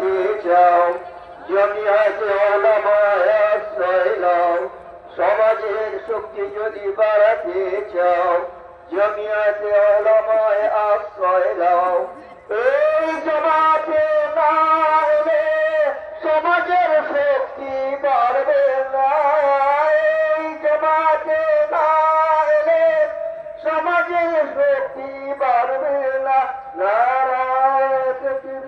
বাড়াতে চাও, জমিয়াতে উলামায়ে আশ্রয় নাও। সমাজের শক্তি যদি বাড়াতে চাও, জমিয়াতে উলামায়ে আশ্রয় নাও। এই জামাতে না এলে সমাজের শক্তি বাড়বে না। এই জামাতে না এলে সমাজের শক্তি বাড়বে না। নারায়ে তাকবীর,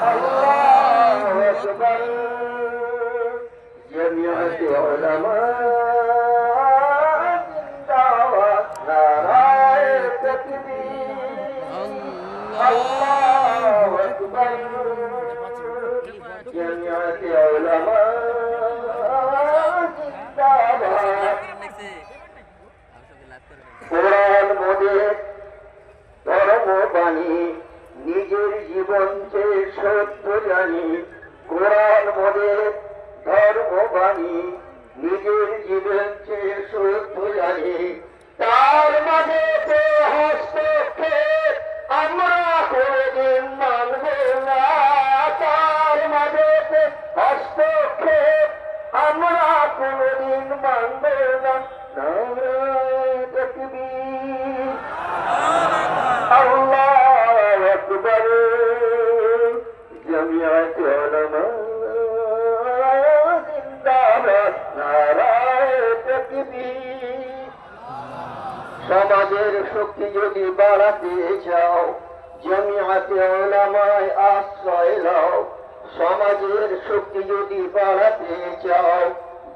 আল্লাহু আকবার। জমিয়াতে উলামা জিন্দাবাদ, নারায়ে তাকবীর, আল্লাহু আকবার। জমিয়াতে উলামা জিন্দাবাদ। কোরআন মোদের ধর্মবাণী, নিজের জীবন চেয়ে সত্য জানি। কোরআন মোদের ধর্মবাণী, নিজের জীবন চেয়ে সত্য জানি। তার মাঝে হস্তক্ষেপ আমরা কোনদিন মানব না। তার মাঝে হস্তক্ষেপ আমরা কোনদিন মানব না। নারায়ে তাকবীর, আল্লাহু আকবার। জমিয়াতে উলামা জিন্দাবাদ, নারায়ে তাকবীর। সমাজের শক্তি যদি বাড়াতে চাও, জমিয়াতে উলামায়ে আশ্রয় নাও। সমাজের শক্তি যদি বাড়াতে চাও,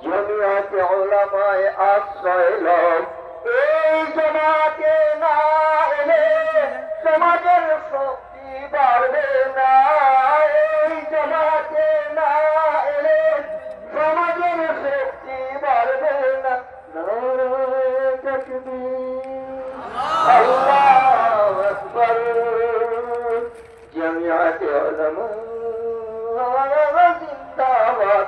জমিয়াতে উলামায়ে আশ্রয় নাও। এই জামাতে না এলে সমাজের শক্তি বাড়বে না। এই জামাতে না এলে সমাজের শক্তি বাড়বে না। নারায়ে তাকবীর, আল্লাহু আকবার। জমিয়াতে উলামা জিন্দাবাদ,